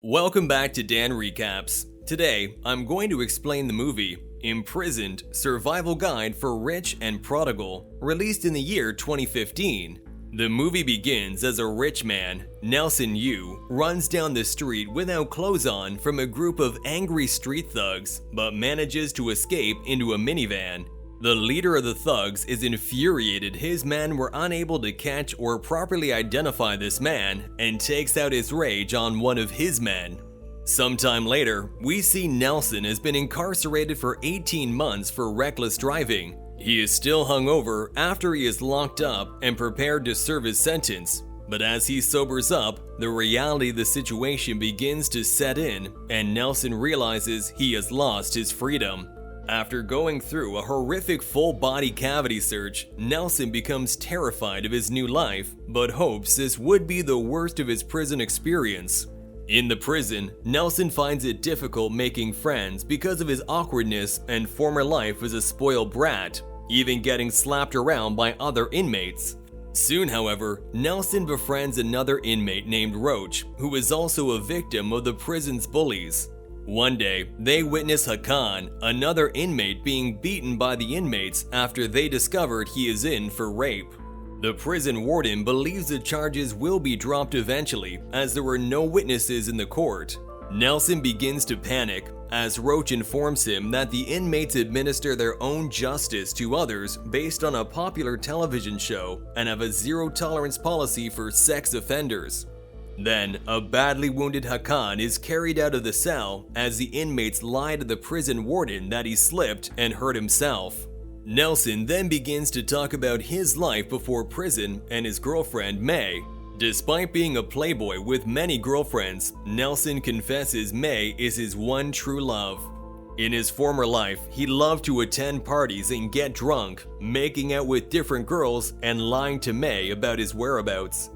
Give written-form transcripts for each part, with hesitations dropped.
Welcome back to Dan Recaps. Today, I'm going to explain the movie Imprisoned, Survival Guide for Rich and Prodigal, released in the year 2015. The movie begins as a rich man, Nelson Yu, runs down the street without clothes on from a group of angry street thugs, but manages to escape into a minivan. The leader of the thugs is infuriated his men were unable to catch or properly identify this man and takes out his rage on one of his men. Sometime later, we see Nelson has been incarcerated for 18 months for reckless driving. He is still hungover after he is locked up and prepared to serve his sentence. But as he sobers up, the reality of the situation begins to set in and Nelson realizes he has lost his freedom. After going through a horrific full-body cavity search, Nelson becomes terrified of his new life, but hopes this would be the worst of his prison experience. In the prison, Nelson finds it difficult making friends because of his awkwardness and former life as a spoiled brat, even getting slapped around by other inmates. Soon, however, Nelson befriends another inmate named Roach, who is also a victim of the prison's bullies. One day, they witness Hakan, another inmate, being beaten by the inmates after they discovered he is in for rape. The prison warden believes the charges will be dropped eventually, as there were no witnesses in the court. Nelson begins to panic, as Roach informs him that the inmates administer their own justice to others based on a popular television show and have a zero-tolerance policy for sex offenders. Then, a badly wounded Hakan is carried out of the cell as the inmates lie to the prison warden that he slipped and hurt himself. Nelson then begins to talk about his life before prison and his girlfriend May. Despite being a playboy with many girlfriends, Nelson confesses May is his one true love. In his former life, he loved to attend parties and get drunk, making out with different girls and lying to May about his whereabouts.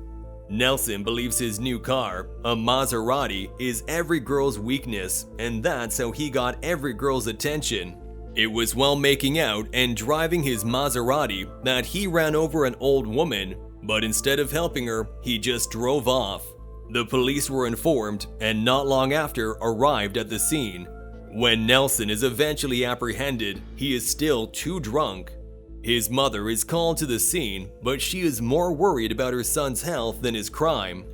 Nelson believes his new car, a Maserati, is every girl's weakness, and that's how he got every girl's attention. It was while making out and driving his Maserati that he ran over an old woman, but instead of helping her, he just drove off. The police were informed and not long after arrived at the scene. When Nelson is eventually apprehended, he is still too drunk. His mother is called to the scene, but she is more worried about her son's health than his crime.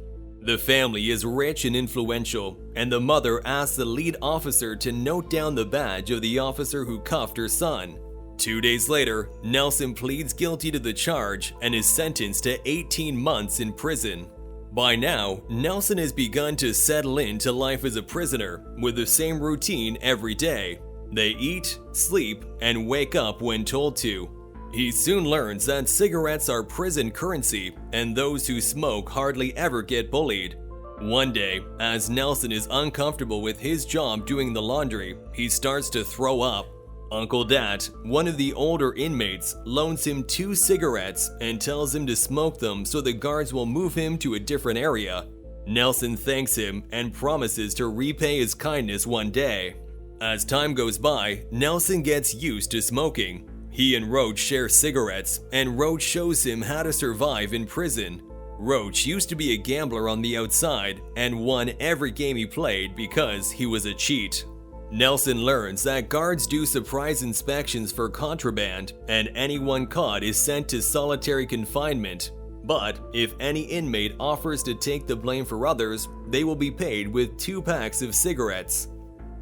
The family is rich and influential, and the mother asks the lead officer to note down the badge of the officer who cuffed her son. 2 days later, Nelson pleads guilty to the charge and is sentenced to 18 months in prison. By now, Nelson has begun to settle into life as a prisoner, with the same routine every day. They eat, sleep, and wake up when told to. He soon learns that cigarettes are prison currency, and those who smoke hardly ever get bullied. One day, as Nelson is uncomfortable with his job doing the laundry, he starts to throw up. Uncle Dat, one of the older inmates, loans him 2 cigarettes and tells him to smoke them so the guards will move him to a different area. Nelson thanks him and promises to repay his kindness one day. As time goes by, Nelson gets used to smoking. He and Roach share cigarettes, and Roach shows him how to survive in prison. Roach used to be a gambler on the outside and won every game he played because he was a cheat. Nelson learns that guards do surprise inspections for contraband, and anyone caught is sent to solitary confinement. But if any inmate offers to take the blame for others, they will be paid with 2 packs of cigarettes.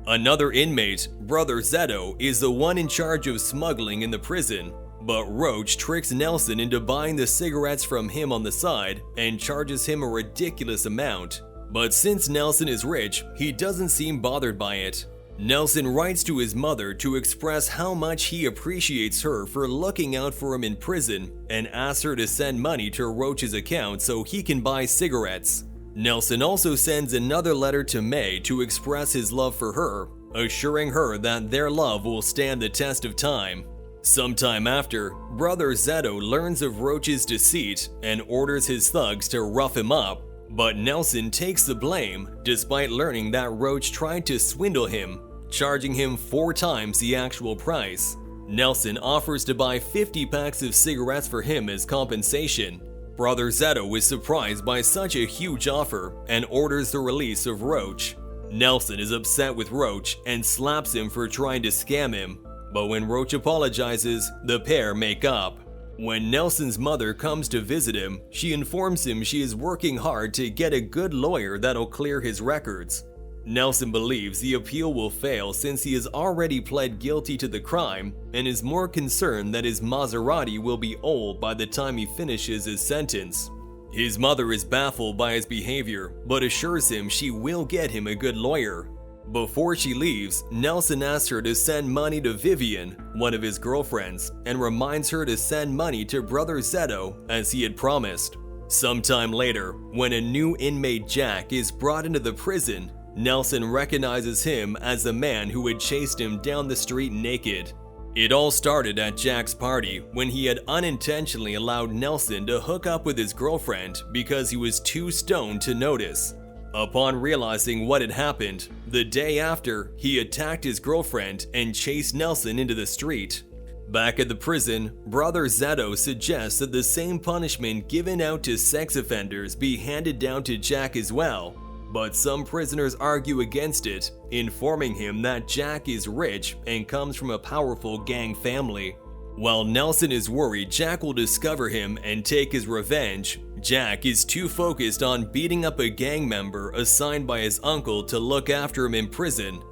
Another inmate, Brother Zeto, is the one in charge of smuggling in the prison, but Roach tricks Nelson into buying the cigarettes from him on the side and charges him a ridiculous amount. But since Nelson is rich, he doesn't seem bothered by it. Nelson writes to his mother to express how much he appreciates her for looking out for him in prison and asks her to send money to Roach's account so he can buy cigarettes. Nelson also sends another letter to May to express his love for her, assuring her that their love will stand the test of time. Sometime after, Brother Zeto learns of Roach's deceit and orders his thugs to rough him up, but Nelson takes the blame despite learning that Roach tried to swindle him, charging him 4 times the actual price. Nelson offers to buy 50 packs of cigarettes for him as compensation. Brother Zeto is surprised by such a huge offer and orders the release of Roach. Nelson is upset with Roach and slaps him for trying to scam him, but when Roach apologizes, the pair make up. When Nelson's mother comes to visit him, she informs him she is working hard to get a good lawyer that'll clear his records. Nelson believes the appeal will fail since he has already pled guilty to the crime and is more concerned that his Maserati will be old by the time he finishes his sentence. His mother is baffled by his behavior, but assures him she will get him a good lawyer. Before she leaves, Nelson asks her to send money to Vivian, one of his girlfriends, and reminds her to send money to Brother Zeto as he had promised. Sometime later, when a new inmate Jack is brought into the prison, Nelson recognizes him as the man who had chased him down the street naked. It all started at Jack's party when he had unintentionally allowed Nelson to hook up with his girlfriend because he was too stoned to notice. Upon realizing what had happened, the day after, he attacked his girlfriend and chased Nelson into the street. Back at the prison, Brother Zeto suggests that the same punishment given out to sex offenders be handed down to Jack as well. But some prisoners argue against it, informing him that Jack is rich and comes from a powerful gang family. While Nelson is worried Jack will discover him and take his revenge, Jack is too focused on beating up a gang member assigned by his uncle to look after him in prison.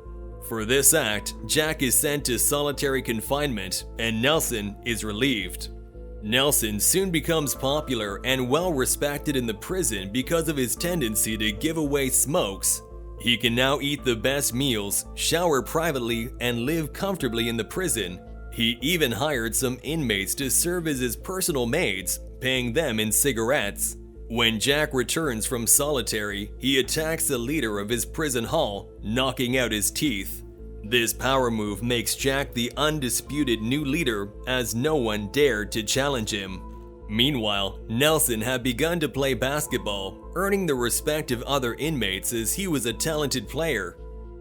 For this act, Jack is sent to solitary confinement and Nelson is relieved. Nelson soon becomes popular and well respected in the prison because of his tendency to give away smokes. He can now eat the best meals, shower privately, and live comfortably in the prison. He even hired some inmates to serve as his personal maids, paying them in cigarettes. When Jack returns from solitary, he attacks the leader of his prison hall, knocking out his teeth. This power move makes Jack the undisputed new leader, as no one dared to challenge him. Meanwhile, Nelson had begun to play basketball, earning the respect of other inmates as he was a talented player.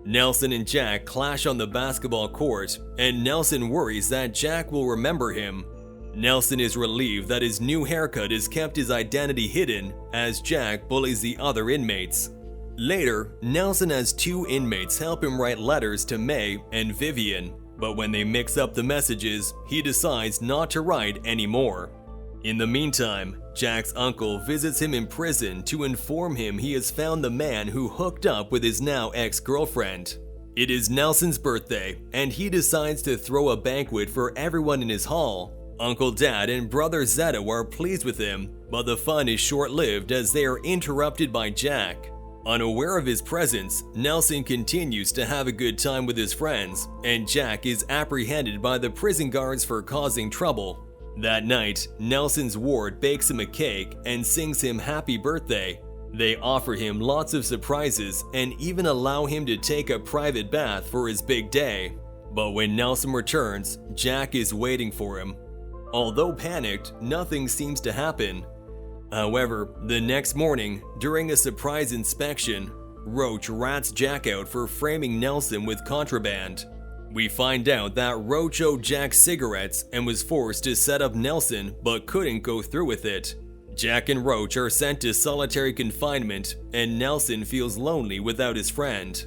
Nelson and Jack clash on the basketball court, and Nelson worries that Jack will remember him. Nelson is relieved that his new haircut has kept his identity hidden, as Jack bullies the other inmates. Later, Nelson has two inmates help him write letters to May and Vivian, but when they mix up the messages, he decides not to write anymore. In the meantime, Jack's uncle visits him in prison to inform him he has found the man who hooked up with his now ex-girlfriend. It is Nelson's birthday, and he decides to throw a banquet for everyone in his hall. Uncle Dad and Brother Zeto are pleased with him, but the fun is short-lived as they are interrupted by Jack. Unaware of his presence, Nelson continues to have a good time with his friends, and Jack is apprehended by the prison guards for causing trouble. That night, Nelson's ward bakes him a cake and sings him happy birthday. They offer him lots of surprises and even allow him to take a private bath for his big day. But when Nelson returns, Jack is waiting for him. Although panicked, nothing seems to happen. However, the next morning, during a surprise inspection, Roach rats Jack out for framing Nelson with contraband. We find out that Roach owed Jack cigarettes and was forced to set up Nelson but couldn't go through with it. Jack and Roach are sent to solitary confinement, and Nelson feels lonely without his friend.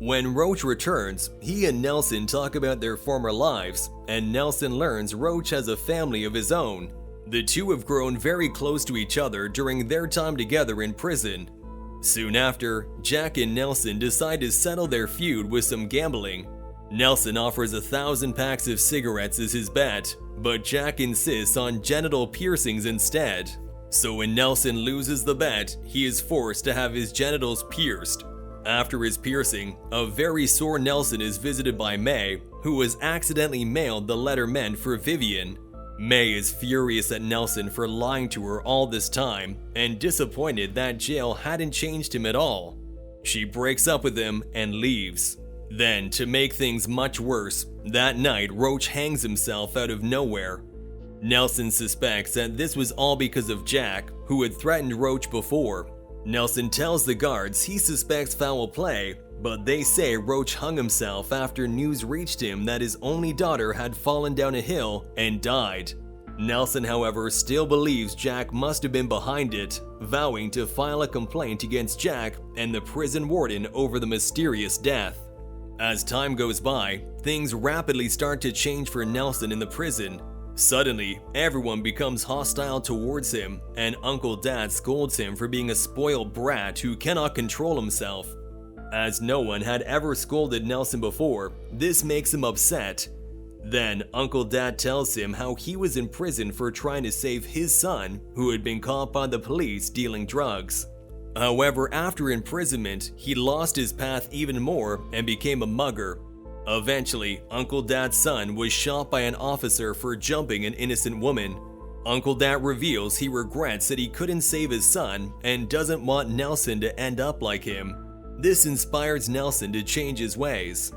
When Roach returns, he and Nelson talk about their former lives, and Nelson learns Roach has a family of his own. The two have grown very close to each other during their time together in prison. Soon after, Jack and Nelson decide to settle their feud with some gambling. Nelson offers 1,000 packs of cigarettes as his bet, but Jack insists on genital piercings instead. So when Nelson loses the bet, he is forced to have his genitals pierced. After his piercing, a very sore Nelson is visited by May, who has accidentally mailed the letter meant for Vivian. May is furious at Nelson for lying to her all this time and disappointed that jail hadn't changed him at all. She breaks up with him and leaves. Then, to make things much worse, that night Roach hangs himself out of nowhere. Nelson suspects that this was all because of Jack, who had threatened Roach before. Nelson tells the guards he suspects foul play, but they say Roach hung himself after news reached him that his only daughter had fallen down a hill and died. Nelson, however, still believes Jack must have been behind it, vowing to file a complaint against Jack and the prison warden over the mysterious death. As time goes by, things rapidly start to change for Nelson in the prison. Suddenly, everyone becomes hostile towards him, and Uncle Dad scolds him for being a spoiled brat who cannot control himself. As no one had ever scolded Nelson before, this makes him upset. Then, Uncle Dad tells him how he was in prison for trying to save his son, who had been caught by the police dealing drugs. However, after imprisonment, he lost his path even more and became a mugger. Eventually, Uncle Dad's son was shot by an officer for jumping an innocent woman. Uncle Dad reveals he regrets that he couldn't save his son and doesn't want Nelson to end up like him. This inspires Nelson to change his ways.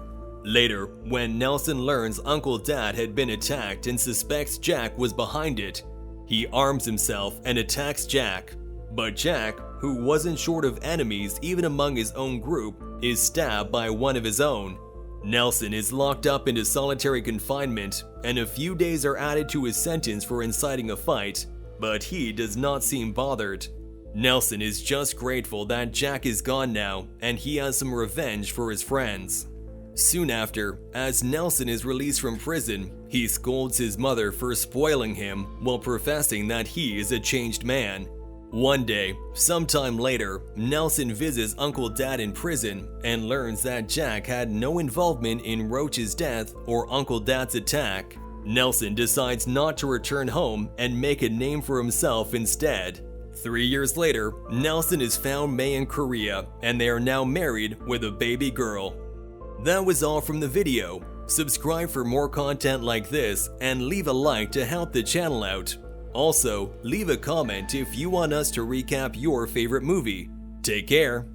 Later, when Nelson learns Uncle Dad had been attacked and suspects Jack was behind it, he arms himself and attacks Jack. But Jack, who wasn't short of enemies even among his own group, is stabbed by one of his own. Nelson is locked up into solitary confinement, and a few days are added to his sentence for inciting a fight, but he does not seem bothered. Nelson is just grateful that Jack is gone now, and he has some revenge for his friends. Soon after, as Nelson is released from prison, he scolds his mother for spoiling him while professing that he is a changed man. One day, sometime later, Nelson visits Uncle Dad in prison and learns that Jack had no involvement in Roach's death or Uncle Dad's attack. Nelson decides not to return home and make a name for himself instead. 3 years later, Nelson has found May in Korea, and they are now married with a baby girl. That was all from the video. Subscribe for more content like this and leave a like to help the channel out. Also, leave a comment if you want us to recap your favorite movie. Take care.